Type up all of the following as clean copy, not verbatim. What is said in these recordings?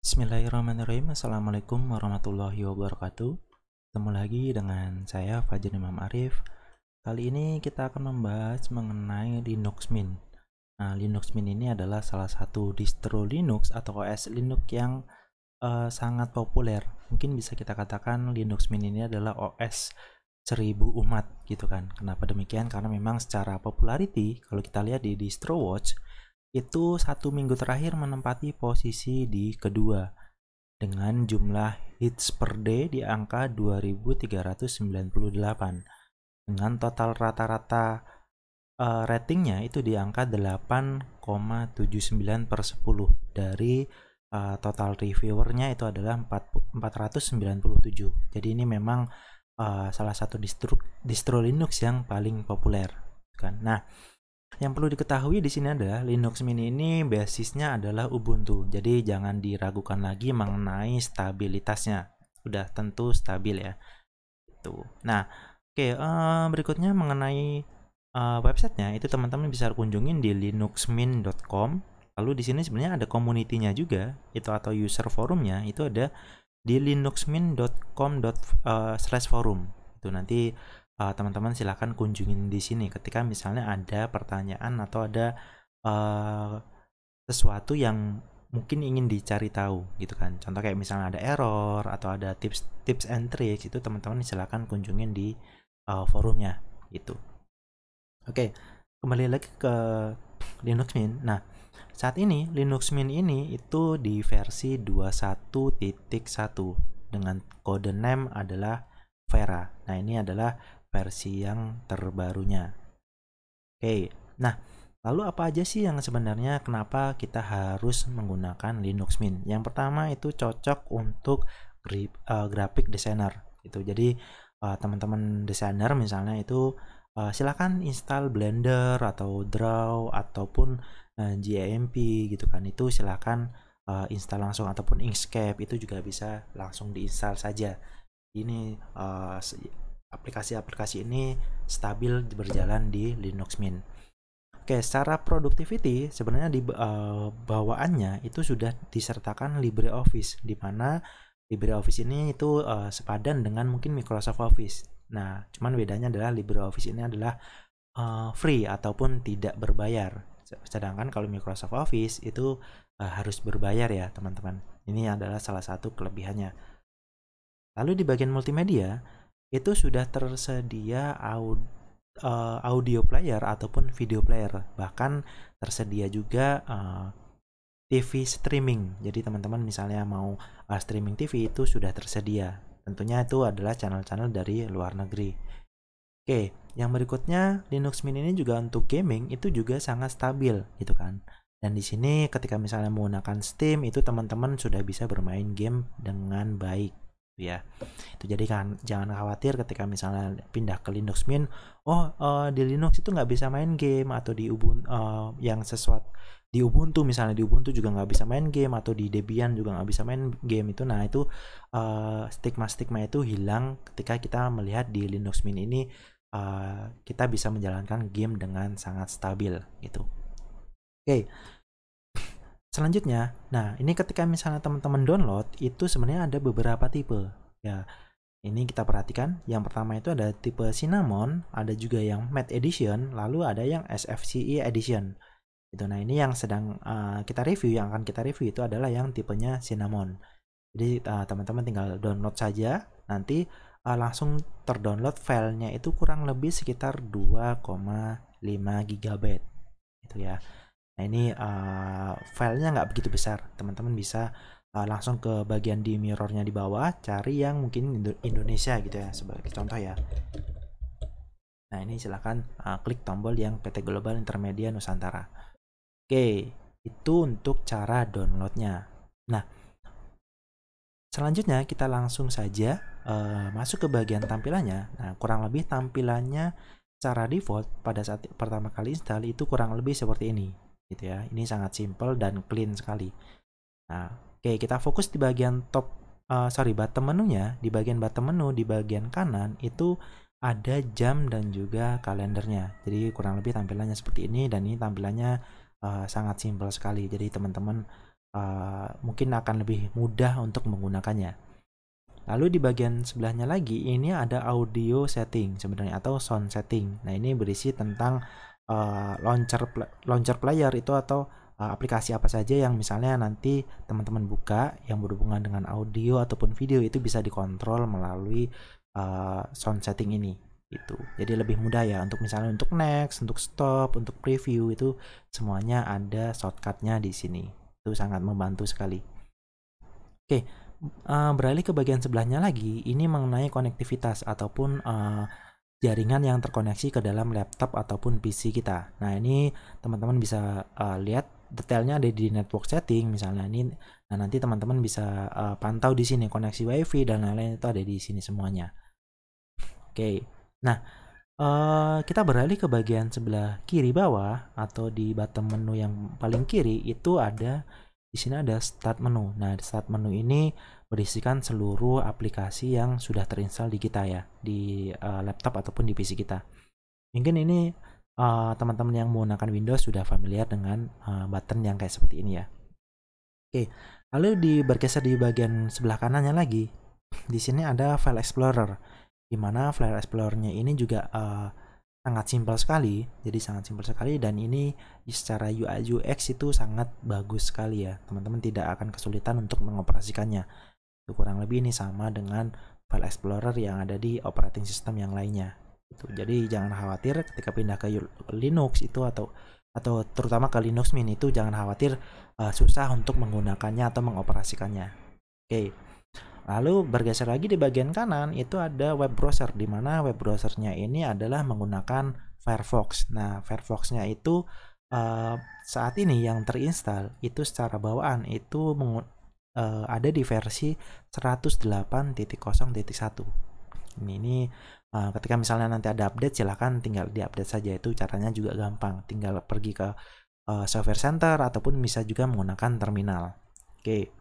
Bismillahirrahmanirrahim. Assalamualaikum warahmatullahi wabarakatuh. Ketemu lagi dengan saya Fajar Imam Arif. Kali ini kita akan membahas mengenai Linux Mint. Nah, Linux Mint ini adalah salah satu distro Linux atau OS Linux yang sangat populer. Mungkin bisa kita katakan Linux Mint ini adalah OS 1000 umat gitu kan. Kenapa demikian? Karena memang secara popularity kalau kita lihat di distro watch itu 1 minggu terakhir menempati posisi di kedua dengan jumlah hits per day di angka 2398 dengan total rata-rata ratingnya itu di angka 8,79/10 dari total reviewernya itu adalah 497. Jadi ini memang salah satu distro Linux yang paling populer kan. Nah, yang perlu diketahui di sini adalah Linux Mint ini basisnya adalah Ubuntu. Jadi jangan diragukan lagi mengenai stabilitasnya. Sudah tentu stabil ya. Itu. Nah, oke, berikutnya mengenai websitenya itu teman-teman bisa kunjungin di linuxmint.com. Lalu di sini sebenarnya ada community-nya juga, itu atau user forumnya itu ada di linuxmint.com/forum. Itu nanti teman-teman silahkan kunjungin di sini ketika misalnya ada pertanyaan atau ada sesuatu yang mungkin ingin dicari tahu gitu kan. Contoh kayak misalnya ada error atau ada tips and tricks, itu teman-teman silahkan kunjungin di forumnya gitu. Oke, kembali lagi ke Linux Mint. Nah, saat ini Linux Mint ini itu di versi 21.1 dengan kode name adalah Vera. Nah, ini adalah versi yang terbarunya. Oke, nah lalu apa aja sih yang sebenarnya kenapa kita harus menggunakan Linux Mint? Yang pertama itu cocok untuk graphic designer gitu. Jadi teman-teman desainer misalnya itu silakan install Blender atau Draw ataupun GAMP gitu kan. Itu silakan install langsung ataupun Inkscape itu juga bisa langsung diinstal saja. Ini aplikasi-aplikasi ini stabil berjalan di Linux Mint. Oke, secara productivity sebenarnya di bawaannya itu sudah disertakan LibreOffice, di mana LibreOffice ini itu sepadan dengan mungkin Microsoft Office. Nah, cuman bedanya adalah LibreOffice ini adalah free ataupun tidak berbayar. Sedangkan kalau Microsoft Office itu harus berbayar ya, teman-teman. Ini adalah salah satu kelebihannya. Lalu di bagian multimedia itu sudah tersedia audio player ataupun video player, bahkan tersedia juga TV streaming. Jadi teman-teman misalnya mau streaming TV itu sudah tersedia. Tentunya itu adalah channel-channel dari luar negeri. Oke, yang berikutnya Linux Mint ini juga untuk gaming itu juga sangat stabil gitu kan. Dan di sini ketika misalnya menggunakan Steam itu teman-teman sudah bisa bermain game dengan baik ya. Itu jadi kan jangan khawatir ketika misalnya pindah ke Linux Mint, di Linux itu nggak bisa main game atau di Ubuntu yang sesuatu di Ubuntu misalnya di Ubuntu juga nggak bisa main game atau di Debian juga nggak bisa main game itu. Nah itu stigma-stigma itu hilang ketika kita melihat di Linux Mint ini kita bisa menjalankan game dengan sangat stabil gitu. Oke. Selanjutnya, nah ini ketika misalnya teman-teman download itu sebenarnya ada beberapa tipe ya. Ini kita perhatikan, yang pertama itu ada tipe Cinnamon, ada juga yang Matte Edition, lalu ada yang SFCE Edition. Itu. Nah ini yang sedang kita review, yang akan kita review itu adalah yang tipenya Cinnamon. Jadi teman-teman tinggal download saja, nanti langsung terdownload filenya itu kurang lebih sekitar 2,5 GB itu ya. Nah ini filenya nggak begitu besar, teman-teman bisa langsung ke bagian di mirrornya di bawah, cari yang mungkin Indonesia gitu ya sebagai contoh ya. Nah ini silahkan klik tombol yang PT Global Intermedia Nusantara. Oke, itu untuk cara downloadnya. Nah selanjutnya kita langsung saja masuk ke bagian tampilannya. Nah kurang lebih tampilannya secara default pada saat pertama kali install itu kurang lebih seperti ini gitu ya. Ini sangat simple dan clean sekali. Nah, oke, kita fokus di bagian bottom menunya. Di bagian bottom menu di bagian kanan itu ada jam dan juga kalendernya. Jadi kurang lebih tampilannya seperti ini, dan ini tampilannya sangat simple sekali. Jadi teman-teman mungkin akan lebih mudah untuk menggunakannya. Lalu di bagian sebelahnya lagi ini ada audio setting sebenarnya atau sound setting. Nah, ini berisi tentang launcher player itu atau aplikasi apa saja yang misalnya nanti teman-teman buka yang berhubungan dengan audio ataupun video itu bisa dikontrol melalui sound setting ini. Itu jadi lebih mudah ya untuk misalnya untuk next, untuk stop, untuk preview itu semuanya ada shortcutnya di sini. Itu sangat membantu sekali. Oke, beralih ke bagian sebelahnya lagi, ini mengenai konektivitas ataupun jaringan yang terkoneksi ke dalam laptop ataupun PC kita. Nah, ini teman-teman bisa lihat detailnya ada di network setting misalnya ini. Nah, nanti teman-teman bisa pantau di sini koneksi WiFi dan lain-lain itu ada di sini semuanya. Oke. Nah, kita beralih ke bagian sebelah kiri bawah atau di bottom menu yang paling kiri itu ada di sini ada start menu. Nah, start menu ini berisikan seluruh aplikasi yang sudah terinstall di kita ya, di laptop ataupun di PC kita. Mungkin ini teman-teman yang menggunakan Windows sudah familiar dengan button yang kayak seperti ini ya. Oke, lalu bergeser di bagian sebelah kanannya lagi. Di sini ada File Explorer, di mana File Explorer-nya ini juga sangat simpel sekali. Jadi sangat simpel sekali dan ini secara UI UX itu sangat bagus sekali ya. Teman-teman tidak akan kesulitan untuk mengoperasikannya. Itu kurang lebih ini sama dengan File Explorer yang ada di operating system yang lainnya. Jadi jangan khawatir ketika pindah ke Linux itu atau terutama ke Linux Mint itu jangan khawatir susah untuk menggunakannya atau mengoperasikannya. Oke. Lalu bergeser lagi di bagian kanan itu ada web browser, di mana web browsernya ini adalah menggunakan Firefox. Nah, Firefoxnya itu saat ini yang terinstall itu secara bawaan itu ada di versi 108.0.1. Ini ketika misalnya nanti ada update silahkan tinggal diupdate saja, itu caranya juga gampang, tinggal pergi ke software center ataupun bisa juga menggunakan terminal. Oke.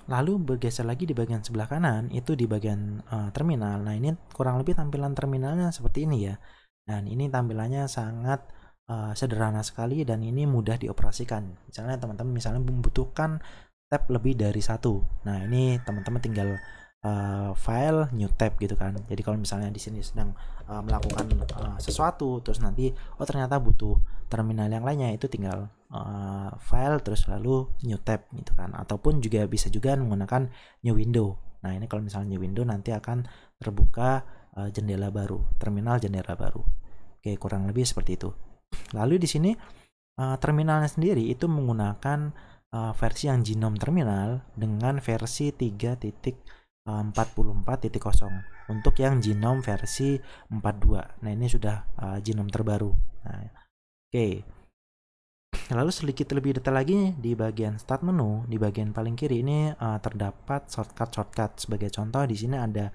Lalu bergeser lagi di bagian sebelah kanan itu di bagian terminal. Nah, ini kurang lebih tampilan terminalnya seperti ini ya. Dan ini tampilannya sangat sederhana sekali dan ini mudah dioperasikan. Misalnya teman-teman membutuhkan tab lebih dari satu. Nah, ini teman-teman tinggal file new tab gitu kan. Jadi kalau misalnya di sini sedang melakukan sesuatu terus nanti ternyata butuh terminal yang lainnya, itu tinggal file terus lalu new tab gitu kan. Ataupun juga bisa juga menggunakan new window. Nah, ini kalau misalnya new window nanti akan terbuka jendela baru, terminal jendela baru. Oke, kurang lebih seperti itu. Lalu di sini terminalnya sendiri itu menggunakan versi yang Genome terminal dengan versi 3.44.0 untuk yang Genome versi 42. Nah, ini sudah Genome terbaru. Nah, oke. Lalu sedikit lebih detail lagi di bagian start menu, di bagian paling kiri ini terdapat shortcut. Sebagai contoh di sini ada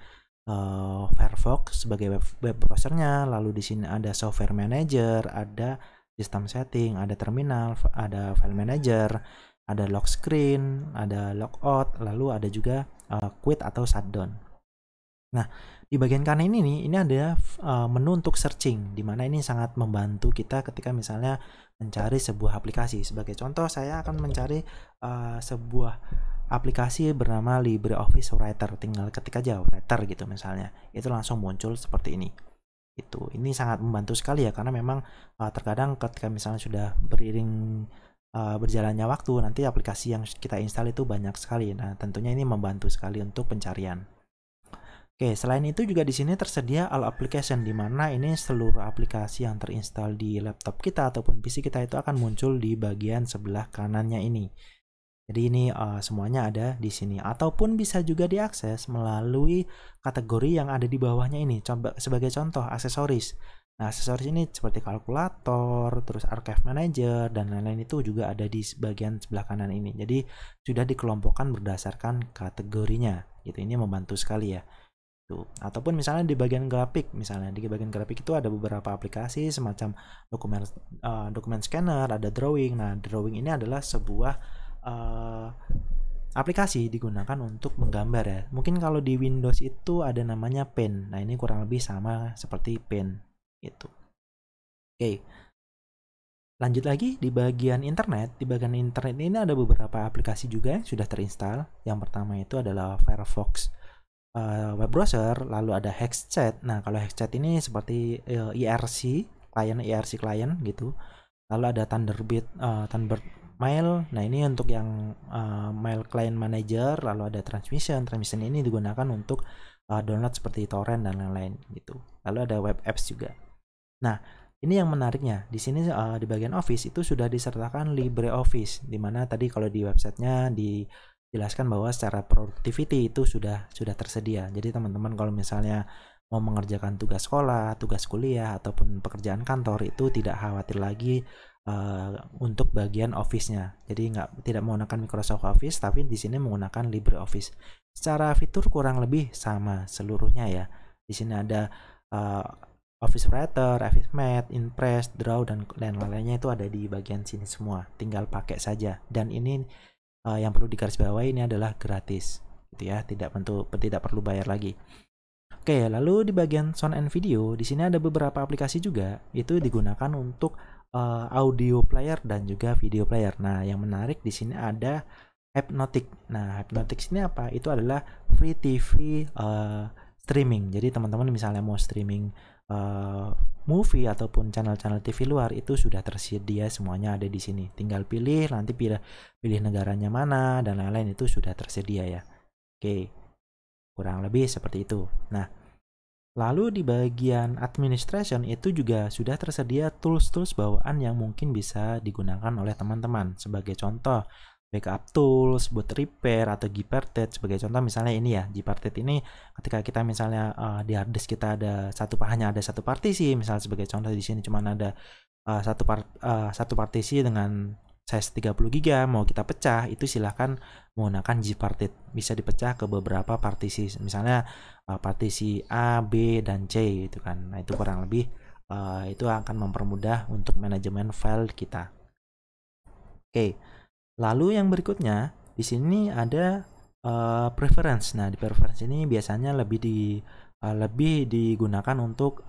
Firefox sebagai web browsernya, lalu di sini ada software manager, ada system setting, ada terminal, ada file manager, ada lock screen, ada logout, lalu ada juga quit atau shutdown. Nah, di bagian kanan ini ada menu untuk searching, di mana ini sangat membantu kita ketika misalnya mencari sebuah aplikasi. Sebagai contoh, saya akan mencari sebuah aplikasi bernama LibreOffice Writer. Tinggal ketik aja writer gitu misalnya, itu langsung muncul seperti ini. Ini sangat membantu sekali ya, karena memang terkadang ketika misalnya sudah beriring berjalannya waktu, nanti aplikasi yang kita install itu banyak sekali. Nah, tentunya ini membantu sekali untuk pencarian. Oke, selain itu juga di sini tersedia all application, di mana ini seluruh aplikasi yang terinstall di laptop kita ataupun PC kita itu akan muncul di bagian sebelah kanannya ini. Jadi ini semuanya ada di sini, ataupun bisa juga diakses melalui kategori yang ada di bawahnya ini. Coba sebagai contoh aksesoris. Nah, aksesoris ini seperti kalkulator, terus archive manager dan lain-lain itu juga ada di bagian sebelah kanan ini. Jadi sudah dikelompokkan berdasarkan kategorinya. Gitu. Ini membantu sekali ya. Tuh. Ataupun misalnya di bagian grafik, misalnya di bagian grafik itu ada beberapa aplikasi semacam dokumen scanner, ada drawing. Nah, drawing ini adalah sebuah aplikasi digunakan untuk menggambar ya. Mungkin kalau di Windows itu ada namanya Pen. Nah, ini kurang lebih sama seperti Pen gitu. Oke. Lanjut lagi di bagian internet. Di bagian internet ini ada beberapa aplikasi juga yang sudah terinstall. Yang pertama itu adalah Firefox web browser, lalu ada HexChat. Nah, kalau HexChat ini seperti IRC client gitu. Lalu ada Thunderbird Mail. Nah, ini untuk yang Mail Client Manager. Lalu ada Transmission ini digunakan untuk download seperti torrent dan lain-lain gitu. Lalu ada web apps juga. Nah, ini yang menariknya. Di sini di bagian Office itu sudah disertakan LibreOffice, di mana tadi kalau di websitenya dijelaskan bahwa secara productivity itu sudah tersedia. Jadi teman-teman kalau misalnya mau mengerjakan tugas sekolah, tugas kuliah ataupun pekerjaan kantor itu tidak khawatir lagi untuk bagian Office-nya. Jadi tidak menggunakan Microsoft Office, tapi di sini menggunakan LibreOffice. Secara fitur kurang lebih sama seluruhnya ya. Di sini ada Office Writer, Office Math, Impress, Draw, dan lain-lainnya itu ada di bagian sini semua. Tinggal pakai saja. Dan ini yang perlu digarisbawahi ini adalah gratis, gitu ya. Tidak perlu bayar lagi. Oke, lalu di bagian sound and video, di sini ada beberapa aplikasi juga. Itu digunakan untuk audio player dan juga video player. Nah, yang menarik di sini ada Hypnotic. Nah, Hypnotic ini apa? Itu adalah free TV streaming. Jadi teman-teman misalnya mau streaming movie ataupun channel-channel TV luar itu sudah tersedia, semuanya ada di sini. Tinggal pilih, nanti pilih negaranya mana dan lain-lain, itu sudah tersedia ya. Oke, kurang lebih seperti itu. Nah, lalu di bagian administration itu juga sudah tersedia tools-tools bawaan yang mungkin bisa digunakan oleh teman-teman. Sebagai contoh, backup tools buat repair atau Gparted. Sebagai contoh misalnya ini ya, Gparted ini ketika kita misalnya di hard disk kita ada hanya ada satu partisi, misalnya sebagai contoh di sini cuma ada satu partisi dengan size 30 GB, mau kita pecah itu silahkan menggunakan Gparted. Bisa dipecah ke beberapa partisi, misalnya partisi A, B, dan C itu kan. Nah, itu kurang lebih itu akan mempermudah untuk manajemen file kita. Oke. Lalu yang berikutnya di sini ada preference. Nah, di preference ini biasanya lebih digunakan untuk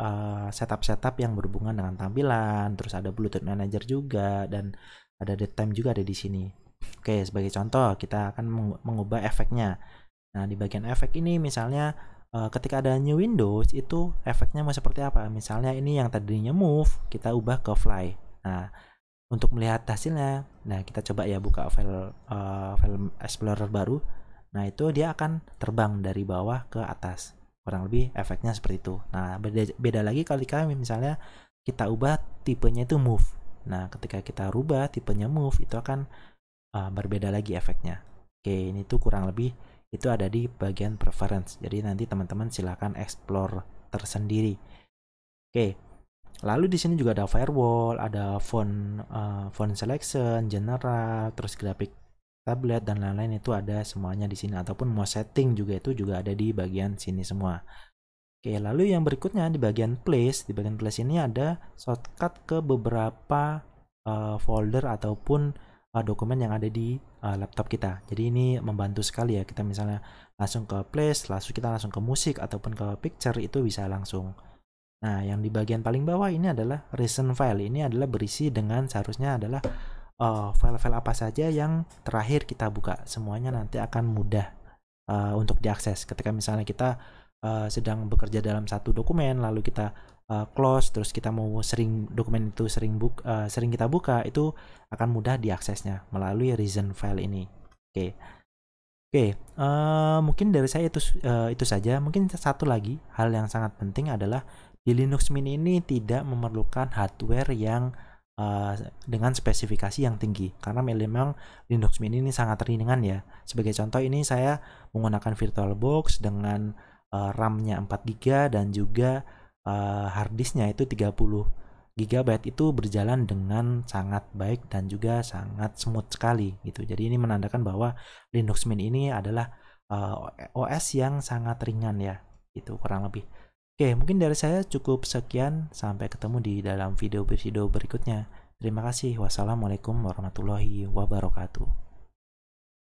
setup yang berhubungan dengan tampilan. Terus ada Bluetooth Manager juga dan ada datetime juga ada di sini. Oke, sebagai contoh kita akan mengubah efeknya. Nah, di bagian efek ini misalnya ketika ada new Windows itu efeknya mau seperti apa? Misalnya ini yang tadinya move kita ubah ke fly. Nah, untuk melihat hasilnya, nah kita coba ya buka file Explorer baru. Nah, itu dia akan terbang dari bawah ke atas. Kurang lebih efeknya seperti itu. Nah, beda lagi kalau misalnya kita ubah tipenya itu move. Nah, ketika kita rubah tipenya move itu akan berbeda lagi efeknya. Oke, ini tuh kurang lebih itu ada di bagian preference. Jadi nanti teman-teman silakan explore tersendiri. Oke. Lalu di sini juga ada firewall, ada font selection, general, terus grafik tablet dan lain-lain itu ada semuanya di sini, ataupun mau setting juga itu juga ada di bagian sini semua. Oke, lalu yang berikutnya di bagian place, ini ada shortcut ke beberapa folder ataupun dokumen yang ada di laptop kita. Jadi ini membantu sekali ya, kita misalnya langsung ke place, kita langsung ke musik ataupun ke picture itu bisa langsung. Nah, yang di bagian paling bawah ini adalah recent file. Ini adalah berisi dengan seharusnya adalah file-file apa saja yang terakhir kita buka. Semuanya nanti akan mudah untuk diakses. Ketika misalnya kita sedang bekerja dalam satu dokumen, lalu kita close, terus kita mau dokumen itu sering kita buka, itu akan mudah diaksesnya melalui recent file ini. Oke, mungkin dari saya itu saja. Mungkin satu lagi hal yang sangat penting adalah di Linux Mint ini tidak memerlukan hardware yang dengan spesifikasi yang tinggi, karena memang Linux Mint ini sangat ringan ya. Sebagai contoh ini saya menggunakan VirtualBox dengan RAM-nya 4 GB dan juga hard disk-nya itu 30 GB, itu berjalan dengan sangat baik dan juga sangat smooth sekali gitu. Jadi ini menandakan bahwa Linux Mint ini adalah OS yang sangat ringan ya, itu kurang lebih. Oke, mungkin dari saya cukup sekian. Sampai ketemu di dalam video berikutnya. Terima kasih. Wassalamualaikum warahmatullahi wabarakatuh.